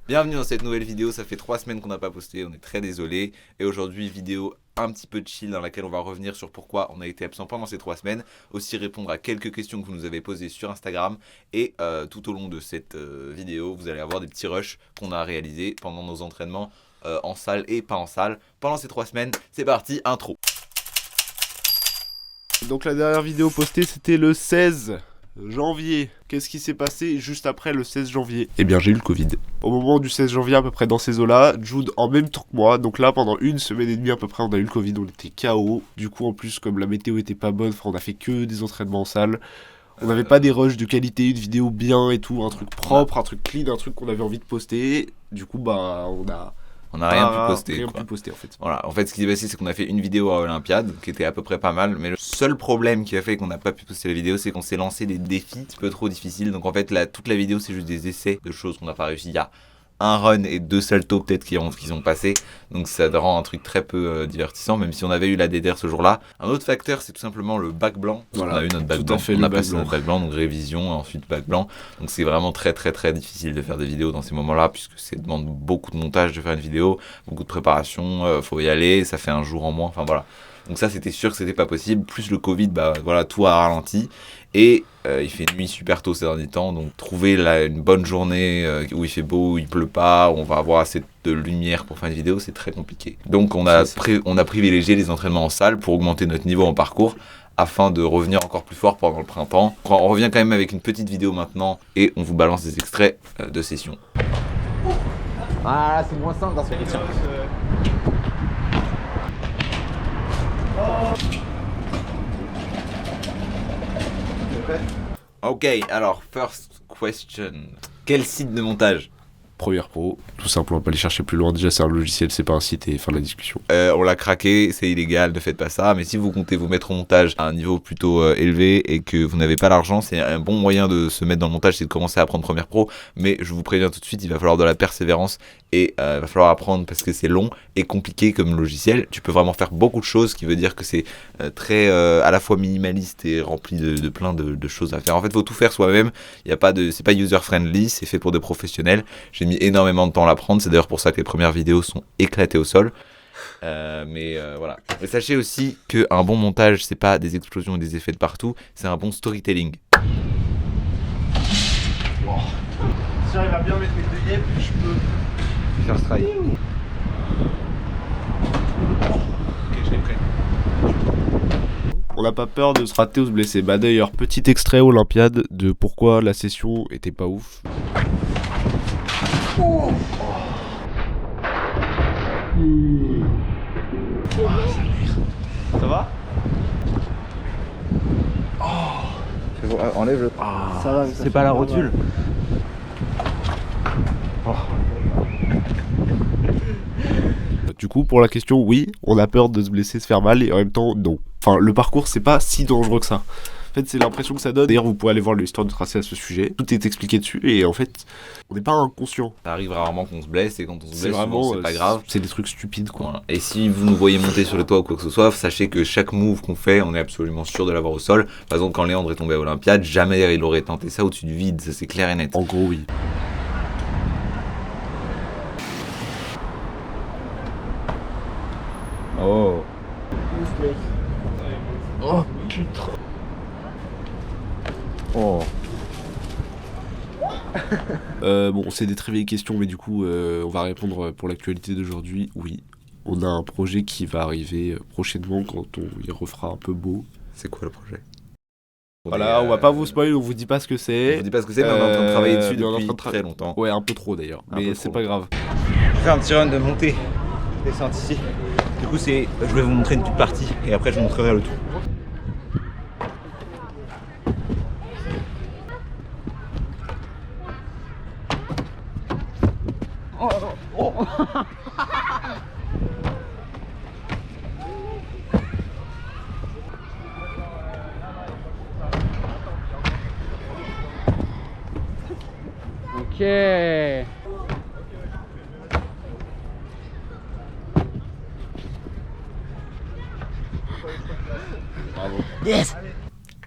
Bienvenue dans cette nouvelle vidéo, ça fait 3 semaines qu'on n'a pas posté, on est très désolé. Et aujourd'hui, vidéo un petit peu chill dans laquelle on va revenir sur pourquoi on a été absent pendant ces 3 semaines. Aussi répondre à quelques questions que vous nous avez posées sur Instagram. Et tout au long de cette vidéo, vous allez avoir des petits rushs qu'on a réalisés pendant nos entraînements en salle et pas en salle. Pendant ces 3 semaines, c'est parti, intro. Donc la dernière vidéo postée c'était le 16 janvier. Qu'est-ce qui s'est passé juste après le 16 janvier? Eh bien j'ai eu le Covid. Au moment du 16 janvier à peu près dans ces eaux-là, Jude en même temps que moi. Donc là pendant une semaine et demie à peu près on a eu le Covid, on était KO. Du coup en plus comme la météo était pas bonne, on a fait que des entraînements en salle. On n'avait pas des rushs de qualité, une vidéo bien et tout, un truc propre, un truc clean, un truc qu'on avait envie de poster. Du coup bah On n'a rien pu poster. Rien pu poster en fait. Voilà, en fait, ce qui s'est passé, c'est qu'on a fait une vidéo à Olympiade qui était à peu près pas mal. Mais le seul problème qui a fait qu'on n'a pas pu poster la vidéo, c'est qu'on s'est lancé des défis un petit peu trop difficiles. Donc en fait, toute la vidéo, c'est juste des essais de choses qu'on n'a pas réussi. Il y a un run et 2 saltos peut-être qui ont passé. Donc ça rend un truc très peu divertissant, même si on avait eu la DDR ce jour-là. Un autre facteur, c'est tout simplement le bac blanc. Voilà, on a eu notre bac tout blanc, à fait, on le a bac passé blanc. notre bac blanc, donc révision, ensuite bac blanc. Donc c'est vraiment très très très difficile de faire des vidéos dans ces moments-là, puisque ça demande beaucoup de montage de faire une vidéo, beaucoup de préparation, faut y aller, ça fait un jour en moins, enfin voilà. Donc ça c'était sûr que c'était pas possible, plus le Covid, bah voilà, tout a ralenti. Et il fait nuit super tôt ces derniers temps, donc trouver une bonne journée où il fait beau, où il pleut pas, où on va avoir assez de lumière pour faire une vidéo, c'est très compliqué. Donc on a privilégié les entraînements en salle pour augmenter notre niveau en parcours, afin de revenir encore plus fort pendant le printemps. On revient quand même avec une petite vidéo maintenant, et on vous balance des extraits de sessions. Ah là c'est moins simple dans ce question. Ok, alors, first question. Quel site de montage? Premiere Pro, tout simplement, pas aller chercher plus loin. Déjà, c'est un logiciel, c'est pas un site et fin de la discussion. On l'a craqué, c'est illégal, ne faites pas ça. Mais si vous comptez vous mettre au montage à un niveau plutôt élevé et que vous n'avez pas l'argent, c'est un bon moyen de se mettre dans le montage, c'est de commencer à apprendre Premiere Pro. Mais je vous préviens tout de suite, il va falloir de la persévérance et il va falloir apprendre parce que c'est long et compliqué comme logiciel. Tu peux vraiment faire beaucoup de choses, ce qui veut dire que c'est très à la fois minimaliste et rempli de plein de choses à faire. En fait, il faut tout faire soi-même. C'est pas user-friendly, c'est fait pour des professionnels. J'ai mis énormément de temps à l'apprendre, c'est d'ailleurs pour ça que les premières vidéos sont éclatées au sol. Mais voilà. Mais sachez aussi qu'un bon montage, c'est pas des explosions et des effets de partout, c'est un bon storytelling. Wow. Si j'arrive à bien mettre mes deux yeux, je peux faire ce travail. Ok, je l'ai prêt. On n'a pas peur de se rater ou se blesser. Bah d'ailleurs, petit extrait Olympiade de pourquoi la session était pas ouf. Oh. Ça va? C'est bon, enlève le... Ça va, c'est pas la rotule. Du coup, pour la question, oui, on a peur de se blesser, se faire mal, et en même temps, non. Enfin, le parcours, c'est pas si dangereux que ça. En fait, c'est l'impression que ça donne. D'ailleurs, vous pouvez aller voir l'histoire de Tracé à ce sujet. Tout est expliqué dessus, et en fait, on n'est pas inconscient. Ça arrive rarement qu'on se blesse, et quand on se blesse, vraiment, souvent, c'est pas grave. C'est des trucs stupides, quoi. Voilà. Et si vous nous voyez monter sur le toit ou quoi que ce soit, sachez que chaque move qu'on fait, on est absolument sûr de l'avoir au sol. Par exemple, quand Léandre est tombé à Olympiade, jamais il aurait tenté ça au-dessus du vide, ça c'est clair et net. En gros, oui. Oh. Oh, putain. Oh. Bon, c'est des très vieilles questions, mais du coup, on va répondre pour l'actualité d'aujourd'hui. Oui, on a un projet qui va arriver prochainement quand il refera un peu beau. C'est quoi le projet? Voilà, on va pas vous spoiler, on vous dit pas ce que c'est. On vous dit pas ce que c'est, mais on est en train de travailler dessus mais on est en depuis train de très longtemps. Ouais, un peu trop d'ailleurs, Un mais peu c'est trop. pas grave. Je vais faire un petit run de montée, descente ici. Du coup je vais vous montrer une petite partie et après je vous montrerai le tout. Ok. Bravo. Yes.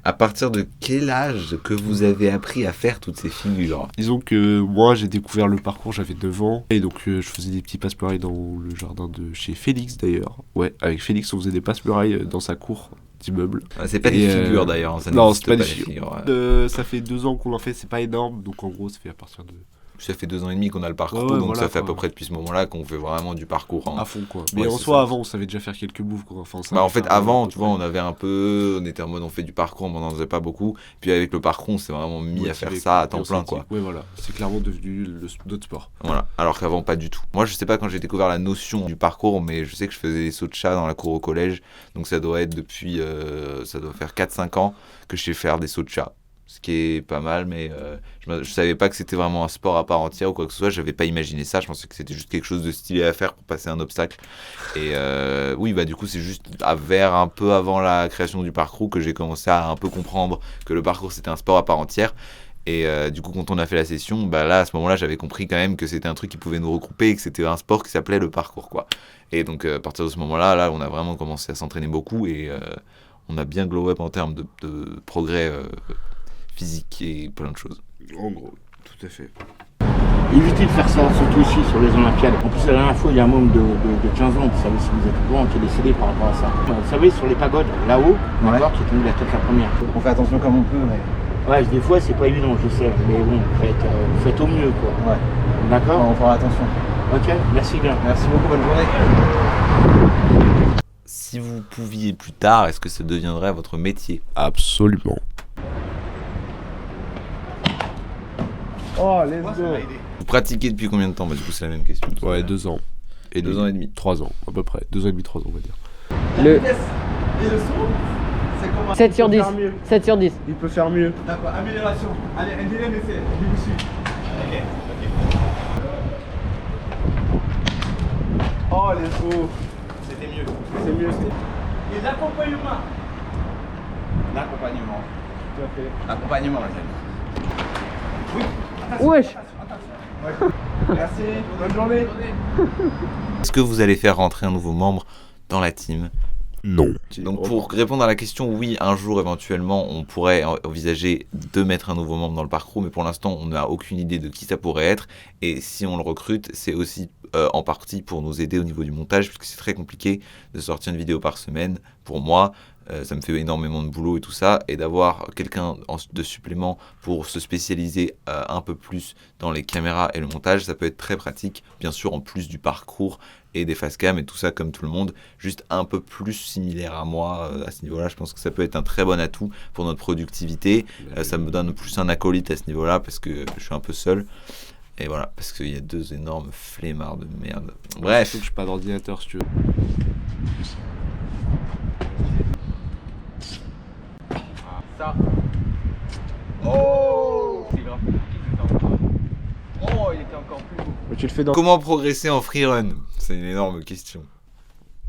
À partir de quel âge que vous avez appris à faire toutes ces figures? Disons que moi j'ai découvert le parcours, j'avais 9 ans, et donc je faisais des petits passe-murailles dans le jardin de chez Félix d'ailleurs. Ouais, avec Félix on faisait des passe-murailles dans sa cour d'immeuble. C'est pas des figures d'ailleurs, ça non, n'existe c'est pas pas des les figures. figures. Ça fait 2 ans qu'on en fait, c'est pas énorme, donc en gros ça fait à partir de... Ça fait 2 ans et demi qu'on a le parcours, Ouais, donc voilà, ça fait à quoi. peu près depuis ce moment-là qu'on fait vraiment du parcours. À fond quoi. Mais Ouais, en c'est soi ça. avant on savait déjà faire quelques moves quoi. Enfin, ça Bah en fait fait un an, avant à peu tu vois près. on avait un peu, on était en mode on fait du parcours mais on n'en faisait pas beaucoup, puis avec le parcours on s'est vraiment mis à Motivé, faire quoi. ça à Et temps on plein s'est dit, quoi. ouais voilà, c'est clairement devenu notre sport. Voilà, alors qu'avant pas du tout. Moi je sais pas quand j'ai découvert la notion du parcours, mais je sais que je faisais des sauts de chat dans la cour au collège, donc ça doit être depuis, ça doit faire 4-5 ans que je sais faire des sauts de chat. Ce qui est pas mal, mais je savais pas que c'était vraiment un sport à part entière ou quoi que ce soit, j'avais pas imaginé ça, je pensais que c'était juste quelque chose de stylé à faire pour passer un obstacle. Et oui, bah du coup c'est juste vers un peu avant la création du parcours que j'ai commencé à un peu comprendre que le parcours c'était un sport à part entière. Et du coup, quand on a fait la session, bah là, à ce moment-là, j'avais compris quand même que c'était un truc qui pouvait nous regrouper et que c'était un sport qui s'appelait le parcours, quoi. Et donc, à partir de ce moment-là, là, on a vraiment commencé à s'entraîner beaucoup et on a bien glow up en termes de progrès physique et plein de choses. En gros, tout à fait. Évitez de faire ça, surtout ici sur les Olympiades. En plus, la dernière fois, il y a un membre de 15 ans, vous savez si vous êtes au courant, qui est décédé par rapport à ça. Vous savez, sur les pagodes, là-haut, d'accord, qui est tombé la tête la première. On fait attention comme on peut, mais... Ouais, des fois, c'est pas évident, je sais, mais bon, faites au mieux, quoi. Ouais, D'accord. on fera attention. Ok, merci bien. Merci beaucoup, bonne journée. Si vous pouviez plus tard, est-ce que ça deviendrait votre métier? Absolument. Oh, let's go. Vous pratiquez depuis combien de temps? Bah du coup c'est la même question. Ouais, 2 ans. Et 2 ans et demi. 3 ans, à peu près. 2 ans et demi, 3 ans, on va dire. Le Et le son, c'est comment? 7 sur 10. 7 sur 10. Il peut faire mieux. D'accord, amélioration. Allez, un deuxième essai. Je vous suis. Ok. Oh, let's go. C'était mieux. C'est mieux. Et l'accompagnement. L'accompagnement. Tout à fait. L'accompagnement, les amis. Oui. Wesh. Merci. Bonne journée. Est-ce que vous allez faire rentrer un nouveau membre dans la team? Non. Donc pour répondre à la question, oui, un jour éventuellement on pourrait envisager de mettre un nouveau membre dans le parcours, mais pour l'instant on n'a aucune idée de qui ça pourrait être, et si on le recrute c'est aussi en partie pour nous aider au niveau du montage, puisque c'est très compliqué de sortir une vidéo par semaine pour moi. Ça me fait énormément de boulot et tout ça, et d'avoir quelqu'un de supplément pour se spécialiser un peu plus dans les caméras et le montage, ça peut être très pratique, bien sûr en plus du parcours et des facecam et tout ça comme tout le monde, juste un peu plus similaire à moi à ce niveau-là. Je pense que ça peut être un très bon atout pour notre productivité, ça me donne plus un acolyte à ce niveau-là parce que je suis un peu seul. Et voilà, parce qu'il y a 2 énormes flemmards de merde. Bref. Je suis pas d'ordinateur si tu veux. Ça. Oh. C'est grave. Oh, il était encore plus beau. Mais tu le fais dans... Comment progresser en freerun? C'est une énorme question.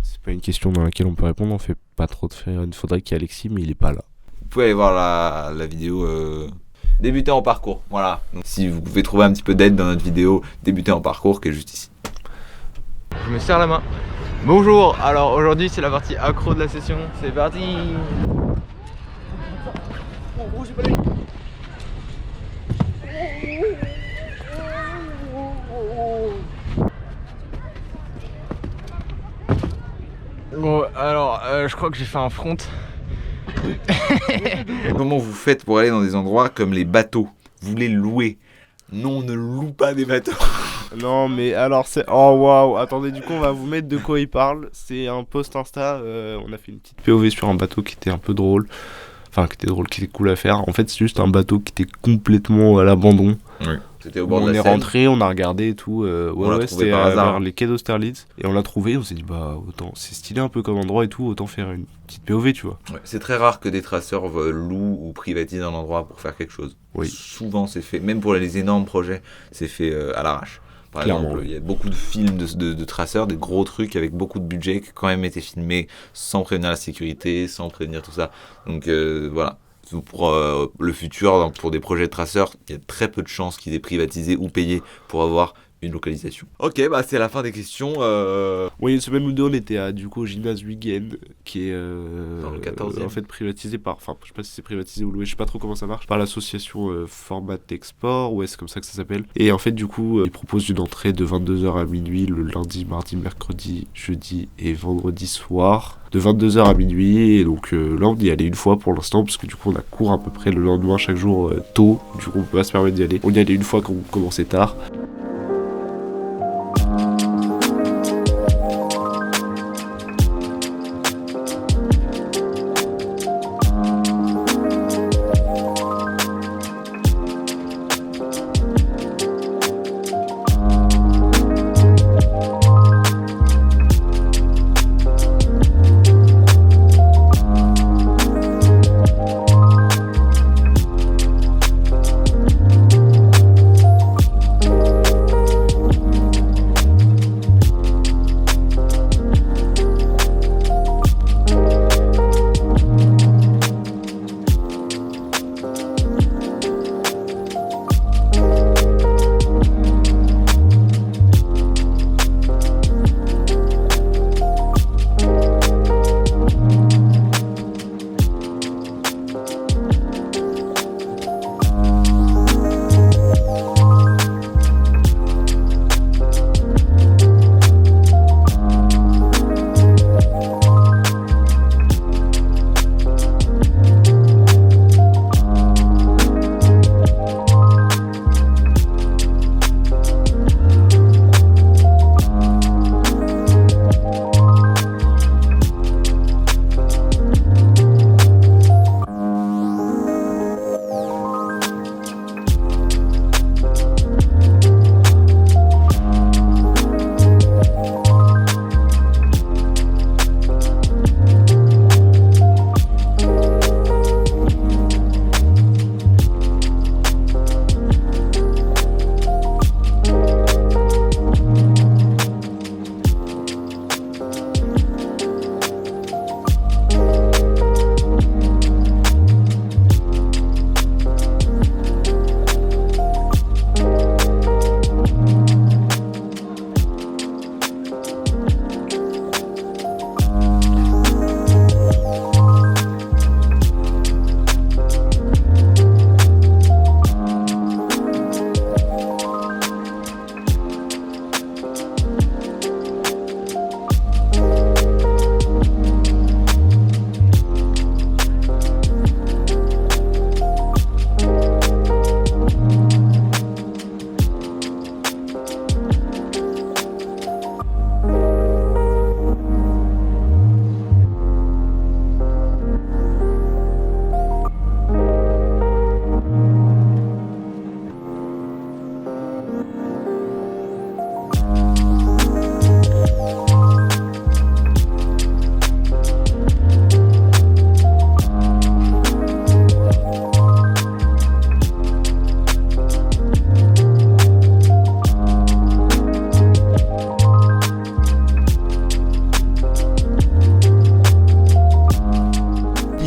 C'est pas une question dans laquelle on peut répondre, on fait pas trop de freerun. Faudrait qu'il y ait Alexis, mais il est pas là. Vous pouvez aller voir la vidéo débuter en parcours. Voilà. Donc, si vous pouvez trouver un petit peu d'aide dans notre vidéo débuter en parcours qui est juste ici. Je me serre la main. Bonjour, alors aujourd'hui c'est la partie accro de la session, c'est parti. Bon alors je crois que j'ai fait un front. Comment vous faites pour aller dans des endroits comme les bateaux? Vous les louez? Non, on ne loue pas des bateaux. Non mais alors c'est... Oh waouh. Attendez, du coup on va vous mettre de quoi il parle. C'est un post Insta, on a fait une petite POV sur un bateau qui était un peu drôle. Enfin qui était drôle, qui était cool à faire. En fait c'est juste un bateau qui était complètement à l'abandon. Oui. C'était au bord On de la est Seine. rentré, on a regardé et tout. On l'a trouvé c'était par hasard. vers les quais d'Austerlitz. Et on l'a trouvé, on s'est dit bah autant, c'est stylé un peu comme endroit et tout, autant faire une petite POV tu vois. Ouais, c'est très rare que des traceurs louent ou privatisent un endroit pour faire quelque chose. Oui. Souvent c'est fait, même pour les énormes projets, c'est fait à l'arrache. Par Clairement. exemple, il y a beaucoup de films de traceurs, des gros trucs avec beaucoup de budget qui quand même été filmés sans prévenir la sécurité, sans prévenir tout ça. Donc voilà. Pour le futur, pour des projets de traceurs, il y a très peu de chances qu'ils aient privatisé ou payé pour avoir une localisation. Ok, bah c'est la fin des questions. Oui, une semaine ou deux, on était du coup au gymnase Weekend, qui est Dans le 14e. en fait privatisé par, enfin je sais pas si c'est privatisé ou loué, je sais pas trop comment ça marche, par l'association Format Export, ouais c'est comme ça que ça s'appelle. Et en fait du coup, ils proposent une entrée de 22h à minuit le lundi, mardi, mercredi, jeudi et vendredi soir. De 22h à minuit, et donc là on y allait une fois pour l'instant, parce que du coup on a cours à peu près le lendemain chaque jour tôt, du coup on peut pas se permettre d'y aller. On y allait une fois quand on commençait tard.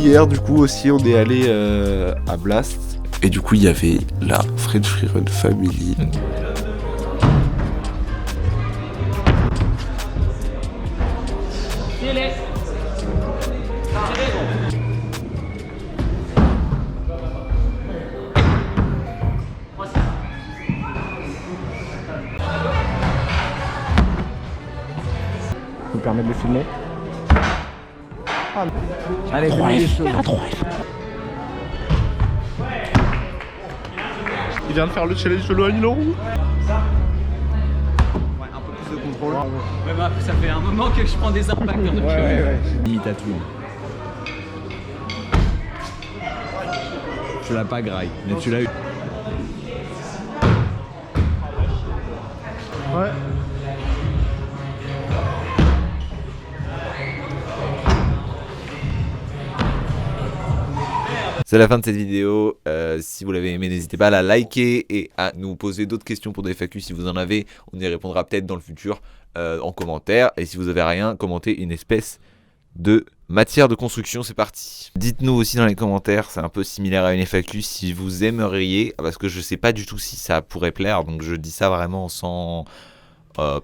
Hier, du coup, aussi, on est allé à Blast. Et du coup, il y avait la French Freerun Family. Vous me permettez de le filmer? Allez, Il vient de faire le challenge de l'Oignon. un peu plus de contrôle. Ouais, bah, ça fait un moment que je prends des impacts. Limite à tout. Tu l'as pas graille, mais tu l'as eu. Ouais. C'est la fin de cette vidéo. Si vous l'avez aimé, n'hésitez pas à la liker et à nous poser d'autres questions pour des FAQ si vous en avez. On y répondra peut-être dans le futur en commentaire. Et si vous avez rien, commentez une espèce de Matière de construction, c'est parti. Dites-nous aussi dans les commentaires, c'est un peu similaire à une FAQ, si vous aimeriez, parce que je sais pas du tout si ça pourrait plaire, donc je dis ça vraiment sans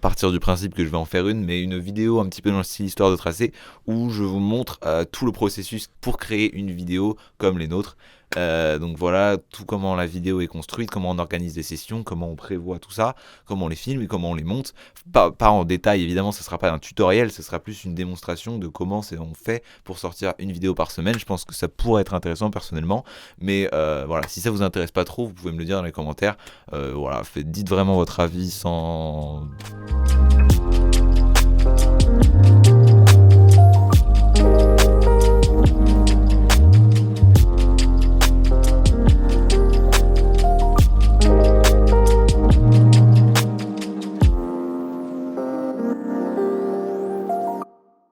partir du principe que je vais en faire une, mais une vidéo un petit peu dans le style histoire de tracé, où je vous montre tout le processus pour créer une vidéo comme les nôtres. Donc voilà, tout comment la vidéo est construite, comment on organise les sessions, comment on prévoit tout ça, comment on les filme et comment on les monte. Pas en détail évidemment, ce sera pas un tutoriel, ce sera plus une démonstration de comment on fait pour sortir une vidéo par semaine. Je pense que ça pourrait être intéressant personnellement, mais voilà, si ça vous intéresse pas trop, vous pouvez me le dire dans les commentaires. Voilà, dites vraiment votre avis sans